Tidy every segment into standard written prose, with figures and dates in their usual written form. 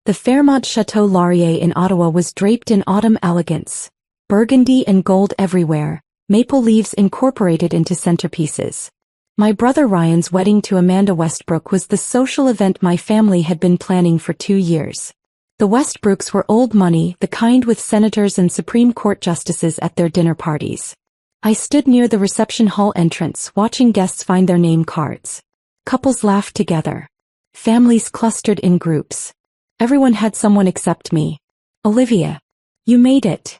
The Fairmont Chateau Laurier in Ottawa was draped in autumn elegance, burgundy and gold everywhere, maple leaves incorporated into centerpieces. My brother Ryan's wedding to Amanda Westbrook was the social event my family had been planning for 2 years. The Westbrooks were old money, the kind with senators and Supreme Court justices at their dinner parties. I stood near the reception hall entrance, watching guests find their name cards. Couples laughed together. Families clustered in groups. Everyone had someone except me. Olivia. You made it.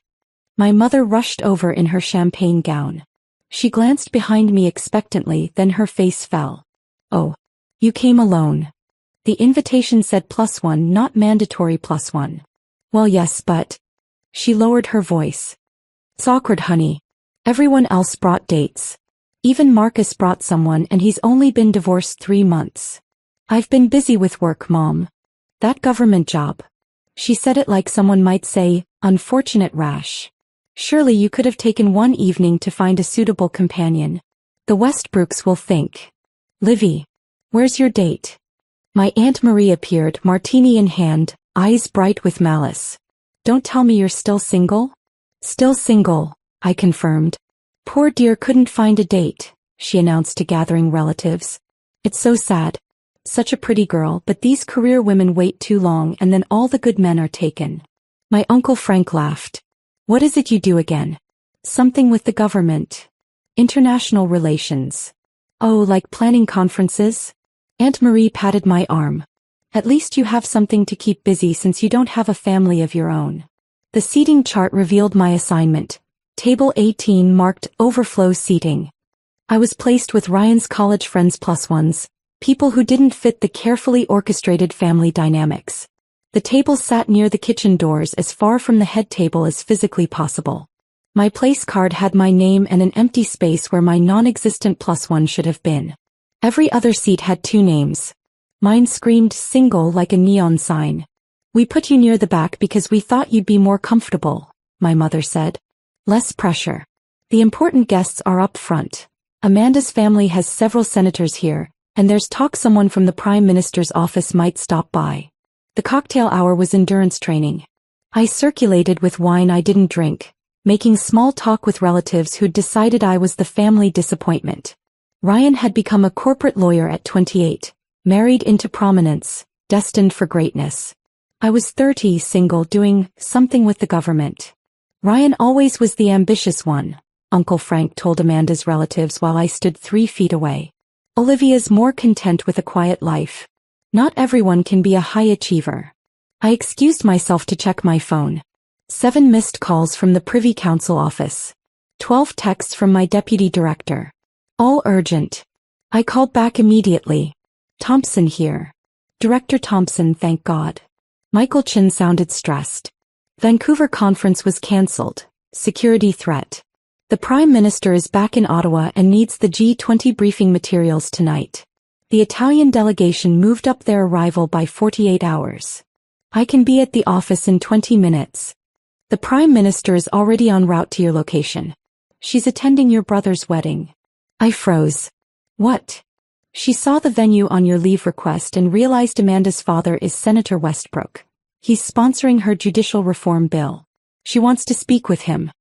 My mother rushed over in her champagne gown. She glanced behind me expectantly, then her face fell. Oh. You came alone. The invitation said +1, not mandatory +1. Well, yes, but... She lowered her voice. It's awkward, honey. Everyone else brought dates. Even Marcus brought someone, and he's only been divorced 3 months. I've been busy with work, Mom. That government job. She said it like someone might say, unfortunate rash. Surely you could have taken one evening to find a suitable companion. The Westbrooks will think. Livy. Where's your date? My Aunt Marie appeared, martini in hand, eyes bright with malice. Don't tell me you're still single? Still single, I confirmed. Poor dear couldn't find a date, she announced to gathering relatives. It's so sad. Such a pretty girl, but these career women wait too long and then all the good men are taken. My Uncle Frank laughed. What is it you do again? Something with the government. International relations. Oh, like planning conferences? Aunt Marie patted my arm. At least you have something to keep busy since you don't have a family of your own. The seating chart revealed my assignment. Table 18 marked overflow seating. I was placed with Ryan's college friends +1s, people who didn't fit the carefully orchestrated family dynamics. The tables sat near the kitchen doors, as far from the head table as physically possible. My place card had my name and an empty space where my non-existent +1 should have been. Every other seat had 2 names. Mine screamed single like a neon sign. We put you near the back because we thought you'd be more comfortable, my mother said. Less pressure. The important guests are up front. Amanda's family has several senators here, and there's talk someone from the Prime Minister's office might stop by. The cocktail hour was endurance training. I circulated with wine I didn't drink, making small talk with relatives who'd decided I was the family disappointment. Ryan had become a corporate lawyer at 28, married into prominence, destined for greatness. I was 30, single, doing something with the government. Ryan always was the ambitious one, Uncle Frank told Amanda's relatives while I stood 3 feet away. Olivia's more content with a quiet life. Not everyone can be a high achiever. I excused myself to check my phone. 7 missed calls from the Privy Council office. 12 texts from my deputy director. All urgent. I called back immediately. Thompson here. Director Thompson, thank God. Michael Chin sounded stressed. Vancouver conference was cancelled. Security threat. The Prime Minister is back in Ottawa and needs the G20 briefing materials tonight. The Italian delegation moved up their arrival by 48 hours. I can be at the office in 20 minutes. The Prime Minister is already en route to your location. She's attending your brother's wedding. I froze. What? She saw the venue on your leave request and realized Amanda's father is Senator Westbrook. He's sponsoring her judicial reform bill. She wants to speak with him.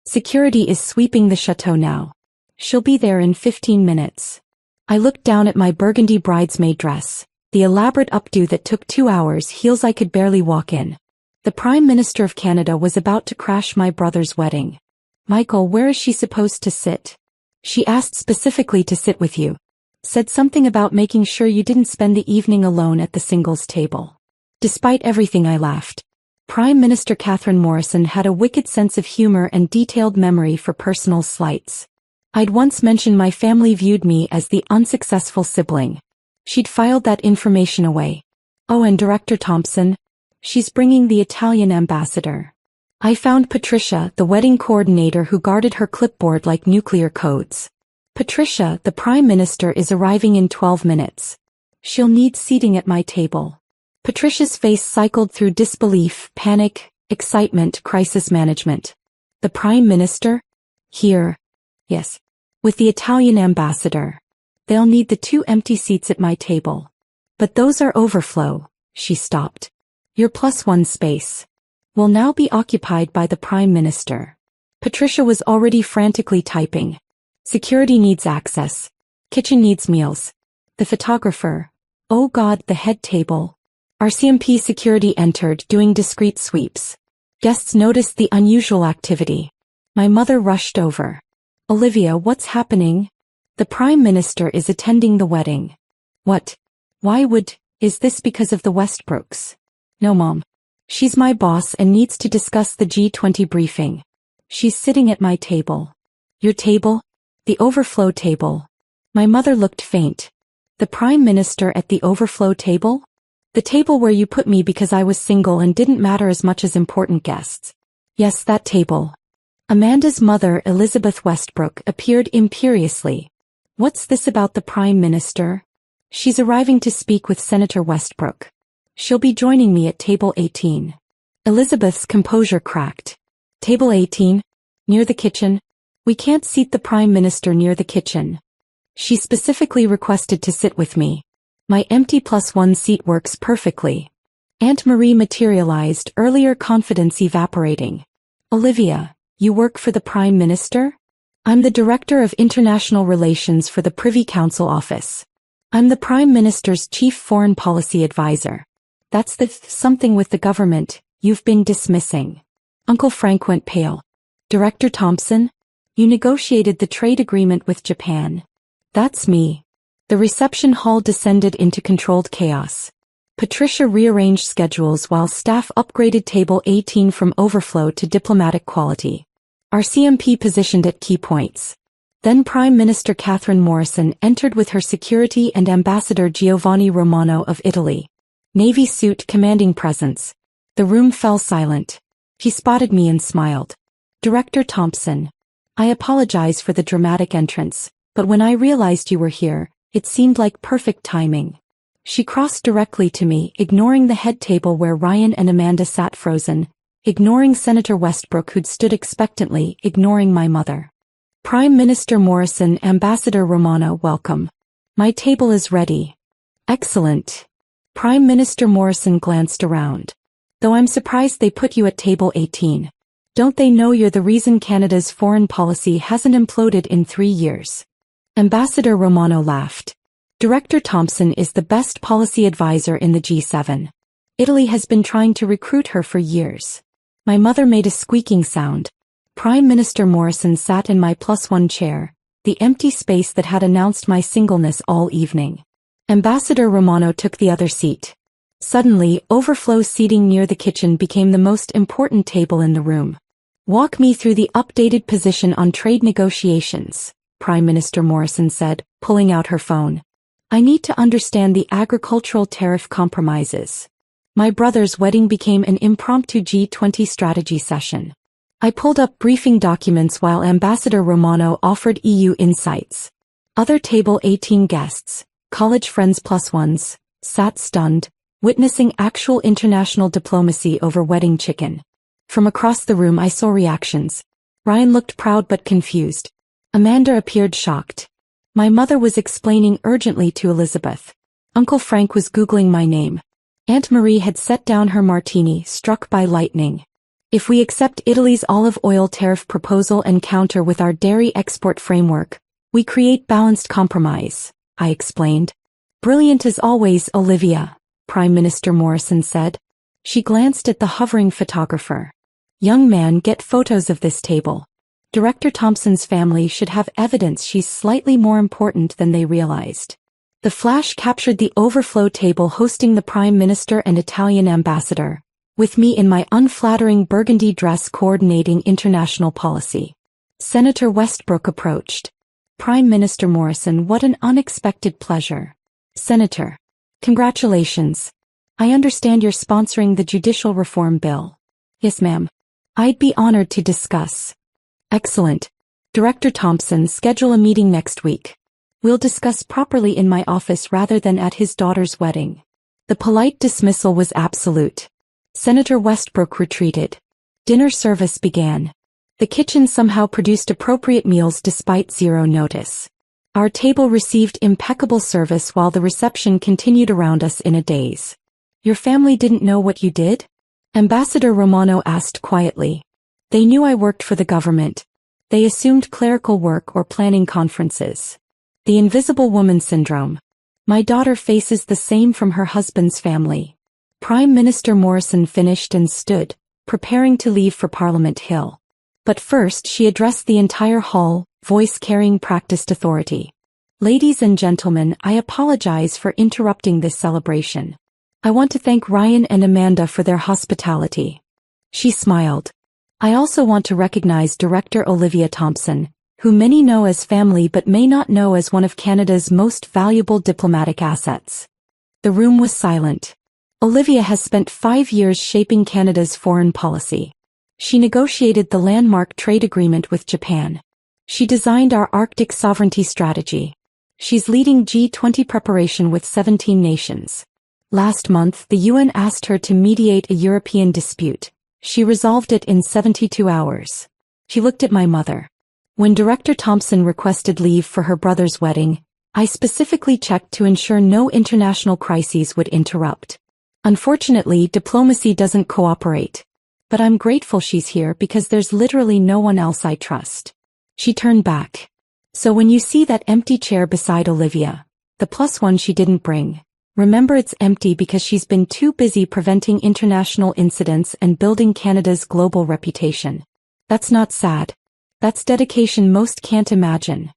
Security is sweeping the chateau now. She'll be there in 15 minutes. I looked down at my burgundy bridesmaid dress, the elaborate updo that took 2 hours, heels I could barely walk in. The Prime Minister of Canada was about to crash my brother's wedding. Michael, where is she supposed to sit? She asked specifically to sit with you. Said something about making sure you didn't spend the evening alone at the singles table. Despite everything, I laughed. Prime Minister Catherine Morrison had a wicked sense of humor and detailed memory for personal slights. I'd once mentioned my family viewed me as the unsuccessful sibling. She'd filed that information away. Oh, and Director Thompson? She's bringing the Italian ambassador. I found Patricia, the wedding coordinator who guarded her clipboard like nuclear codes. Patricia, the Prime Minister is arriving in 12 minutes. She'll need seating at my table. Patricia's face cycled through disbelief, panic, excitement, crisis management. The Prime Minister? Here. Yes. With the Italian ambassador. They'll need the 2 empty seats at my table. But those are overflow. She stopped. Your +1 space will now be occupied by the Prime Minister. Patricia was already frantically typing. Security needs access. Kitchen needs meals. The photographer. Oh God, the head table. RCMP security entered, doing discreet sweeps. Guests noticed the unusual activity. My mother rushed over. Olivia, what's happening? The Prime Minister is attending the wedding. What? Why would? Is this because of the Westbrooks? No, Mom. She's my boss and needs to discuss the G20 briefing. She's sitting at my table. Your table? The overflow table. My mother looked faint. The Prime Minister at the overflow table? The table where you put me because I was single and didn't matter as much as important guests. Yes, that table. Amanda's mother, Elizabeth Westbrook, appeared imperiously. What's this about the Prime Minister? She's arriving to speak with Senator Westbrook. She'll be joining me at table 18. Elizabeth's composure cracked. Table 18? Near the kitchen? We can't seat the Prime Minister near the kitchen. She specifically requested to sit with me. My empty +1 seat works perfectly. Aunt Marie materialized, earlier confidence evaporating. Olivia, you work for the Prime Minister? I'm the Director of International Relations for the Privy Council office. I'm the Prime Minister's Chief Foreign Policy Advisor. That's the something with the government you've been dismissing. Uncle Frank went pale. Director Thompson? You negotiated the trade agreement with Japan. That's me. The reception hall descended into controlled chaos. Patricia rearranged schedules while staff upgraded table 18 from overflow to diplomatic quality. RCMP positioned at key points. Then Prime Minister Catherine Morrison entered with her security and Ambassador Giovanni Romano of Italy. Navy suit commanding presence. The room fell silent. He spotted me and smiled. Director Thompson. I apologize for the dramatic entrance, but when I realized you were here, it seemed like perfect timing. She crossed directly to me, ignoring the head table where Ryan and Amanda sat frozen, ignoring Senator Westbrook who'd stood expectantly, ignoring my mother. Prime Minister Morrison, Ambassador Romano, welcome. My table is ready. Excellent. Prime Minister Morrison glanced around. Though I'm surprised they put you at table 18. Don't they know you're the reason Canada's foreign policy hasn't imploded in 3 years? Ambassador Romano laughed. Director Thompson is the best policy advisor in the G7. Italy has been trying to recruit her for years. My mother made a squeaking sound. Prime Minister Morrison sat in my +1 chair, the empty space that had announced my singleness all evening. Ambassador Romano took the other seat. Suddenly, overflow seating near the kitchen became the most important table in the room. Walk me through the updated position on trade negotiations, Prime Minister Morrison said, pulling out her phone. I need to understand the agricultural tariff compromises. My brother's wedding became an impromptu G20 strategy session. I pulled up briefing documents while Ambassador Romano offered EU insights. Other table 18 guests, college friends +1s, sat stunned, witnessing actual international diplomacy over wedding chicken. From across the room I saw reactions. Ryan looked proud but confused. Amanda appeared shocked. My mother was explaining urgently to Elizabeth. Uncle Frank was Googling my name. Aunt Marie had set down her martini, struck by lightning. If we accept Italy's olive oil tariff proposal and counter with our dairy export framework, we create balanced compromise, I explained. Brilliant as always, Olivia, Prime Minister Morrison said. She glanced at the hovering photographer. Young man, get photos of this table. Director Thompson's family should have evidence she's slightly more important than they realized. The flash captured the overflow table hosting the Prime Minister and Italian ambassador, with me in my unflattering burgundy dress coordinating international policy. Senator Westbrook approached. Prime Minister Morrison, what an unexpected pleasure. Senator. Congratulations. I understand you're sponsoring the judicial reform bill. Yes, ma'am. I'd be honored to discuss. Excellent. Director Thompson, schedule a meeting next week. We'll discuss properly in my office rather than at his daughter's wedding. The polite dismissal was absolute. Senator Westbrook retreated. Dinner service began. The kitchen somehow produced appropriate meals despite zero notice. Our table received impeccable service while the reception continued around us in a daze. Your family didn't know what you did? Ambassador Romano asked quietly. They knew I worked for the government. They assumed clerical work or planning conferences. The invisible woman syndrome. My daughter faces the same from her husband's family. Prime Minister Morrison finished and stood, preparing to leave for Parliament Hill. But first she addressed the entire hall, voice carrying practiced authority. Ladies and gentlemen, I apologize for interrupting this celebration. I want to thank Ryan and Amanda for their hospitality. She smiled. I also want to recognize Director Olivia Thompson, who many know as family but may not know as one of Canada's most valuable diplomatic assets. The room was silent. Olivia has spent 5 years shaping Canada's foreign policy. She negotiated the landmark trade agreement with Japan. She designed our Arctic sovereignty strategy. She's leading G20 preparation with 17 nations. Last month, the UN asked her to mediate a European dispute. She resolved it in 72 hours. She looked at my mother. When Director Thompson requested leave for her brother's wedding, I specifically checked to ensure no international crises would interrupt. Unfortunately, diplomacy doesn't cooperate. But I'm grateful she's here because there's literally no one else I trust. She turned back. So when you see that empty chair beside Olivia, the +1 she didn't bring, remember it's empty because she's been too busy preventing international incidents and building Canada's global reputation. That's not sad. That's dedication most can't imagine.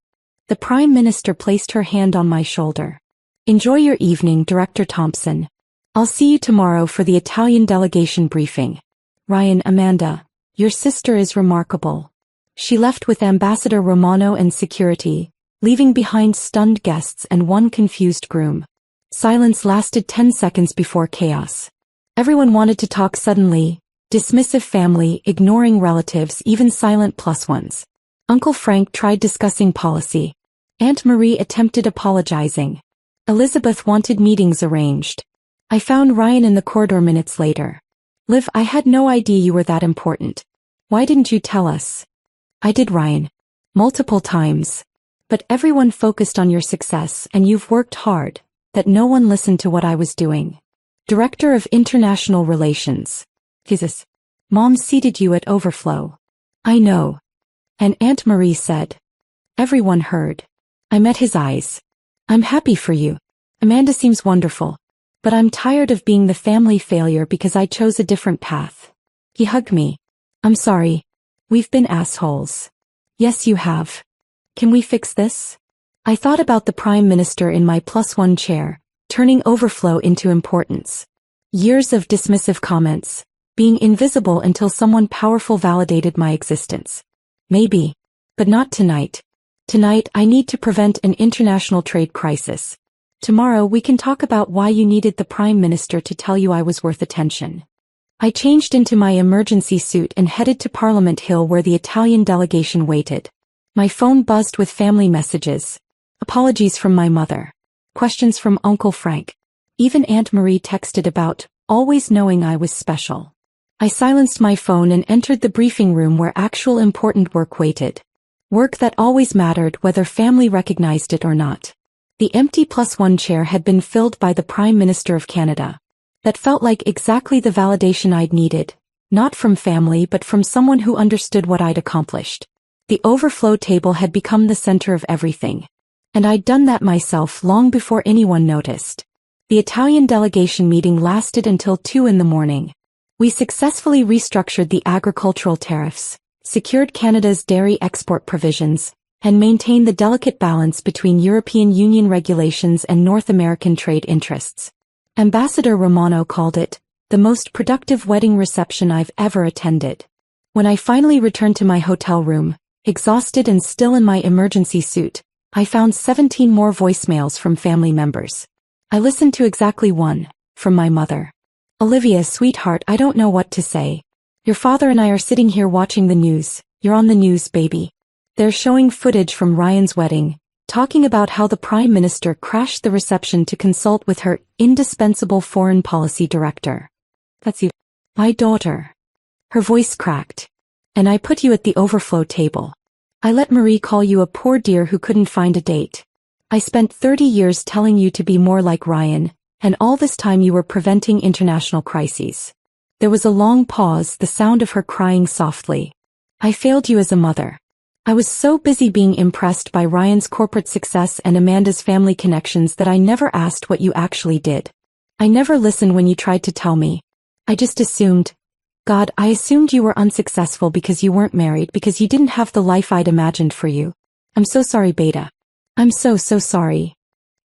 The Prime Minister placed her hand on my shoulder. Enjoy your evening, Director Thompson. I'll see you tomorrow for the Italian delegation briefing. Ryan, Amanda, your sister is remarkable. She left with Ambassador Romano and security, leaving behind stunned guests and one confused groom. Silence lasted 10 seconds before chaos. Everyone wanted to talk suddenly, dismissive family, ignoring relatives, even silent +1s. Uncle Frank tried discussing policy. Aunt Marie attempted apologizing. Elizabeth wanted meetings arranged. I found Ryan in the corridor minutes later. Liv, I had no idea you were that important. Why didn't you tell us? I did, Ryan. Multiple times. But everyone focused on your success and you've worked hard. That no one listened to what I was doing. Director of International Relations. Jesus. Mom seated you at overflow. I know. And Aunt Marie said. Everyone heard. I met his eyes. I'm happy for you. Amanda seems wonderful. But I'm tired of being the family failure because I chose a different path. He hugged me. I'm sorry. We've been assholes. Yes, you have. Can we fix this? I thought about the Prime Minister in my +1 chair, turning overflow into importance. Years of dismissive comments, being invisible until someone powerful validated my existence. Maybe. But not tonight. Tonight I need to prevent an international trade crisis. Tomorrow we can talk about why you needed the Prime Minister to tell you I was worth attention. I changed into my emergency suit and headed to Parliament Hill where the Italian delegation waited. My phone buzzed with family messages. Apologies from my mother. Questions from Uncle Frank. Even Aunt Marie texted about always knowing I was special. I silenced my phone and entered the briefing room where actual important work waited. Work that always mattered whether family recognized it or not. The empty +1 chair had been filled by the Prime Minister of Canada. That felt like exactly the validation I'd needed, not from family but from someone who understood what I'd accomplished. The overflow table had become the center of everything. And I'd done that myself long before anyone noticed. The Italian delegation meeting lasted until 2 in the morning. We successfully restructured the agricultural tariffs, secured Canada's dairy export provisions, and maintained the delicate balance between European Union regulations and North American trade interests. Ambassador Romano called it the most productive wedding reception I've ever attended. When I finally returned to my hotel room, exhausted and still in my emergency suit, I found 17 more voicemails from family members. I listened to exactly one, from my mother. Olivia, sweetheart, I don't know what to say. Your father and I are sitting here watching the news. You're on the news, baby. They're showing footage from Ryan's wedding, talking about how the Prime Minister crashed the reception to consult with her indispensable foreign policy director. That's you. My daughter. Her voice cracked. And I put you at the overflow table. I let Marie call you a poor dear who couldn't find a date. I spent 30 years telling you to be more like Ryan, And all this time you were preventing international crises. There was a long pause, the sound of her crying softly. I failed you as a mother. I was so busy being impressed by Ryan's corporate success and Amanda's family connections that I never asked what you actually did. I never listened when you tried to tell me. I just assumed. God, I assumed you were unsuccessful because you weren't married, because you didn't have the life I'd imagined for you. I'm so sorry, Beta. I'm so sorry.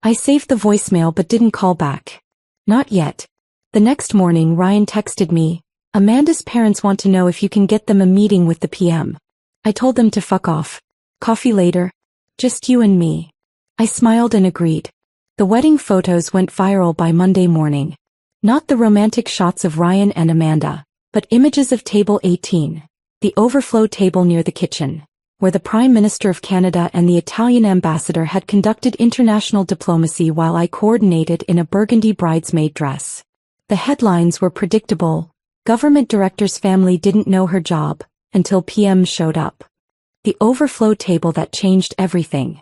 I saved the voicemail but didn't call back. Not yet. The next morning Ryan texted me, Amanda's parents want to know if you can get them a meeting with the PM. I told them to fuck off. Coffee later. Just you and me. I smiled and agreed. The wedding photos went viral by Monday morning. Not the romantic shots of Ryan and Amanda, but images of Table 18, the overflow table near the kitchen, where the Prime Minister of Canada and the Italian ambassador had conducted international diplomacy while I coordinated in a burgundy bridesmaid dress. The headlines were predictable. Government director's family didn't know her job, until PM showed up. The overflow table that changed everything.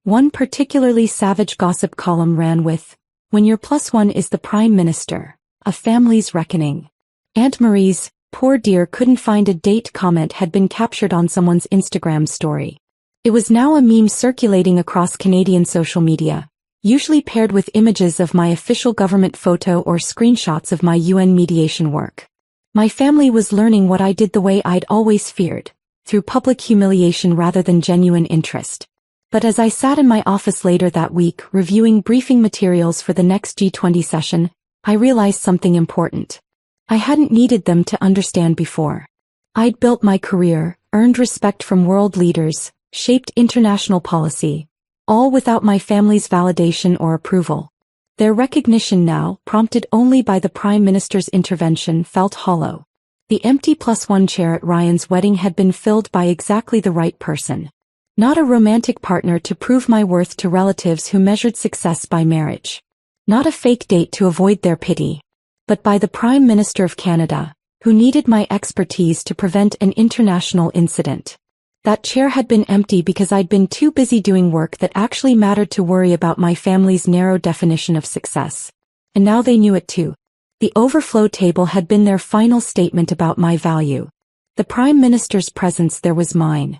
One particularly savage gossip column ran with, when your plus one is the Prime Minister, a family's reckoning. Aunt Marie's, poor dear couldn't find a date comment had been captured on someone's Instagram story. It was now a meme circulating across Canadian social media, usually paired with images of my official government photo or screenshots of my UN mediation work. My family was learning what I did the way I'd always feared, through public humiliation rather than genuine interest. But as I sat in my office later that week reviewing briefing materials for the next G20 session, I realized something important. I hadn't needed them to understand before. I'd built my career, earned respect from world leaders, shaped international policy, all without my family's validation or approval. Their recognition now, prompted only by the Prime Minister's intervention, felt hollow. The empty +1 chair at Ryan's wedding had been filled by exactly the right person. Not a romantic partner to prove my worth to relatives who measured success by marriage. Not a fake date to avoid their pity. But by the Prime Minister of Canada, who needed my expertise to prevent an international incident. That chair had been empty because I'd been too busy doing work that actually mattered to worry about my family's narrow definition of success. And now they knew it too. The overflow table had been their final statement about my value. The Prime Minister's presence there was mine.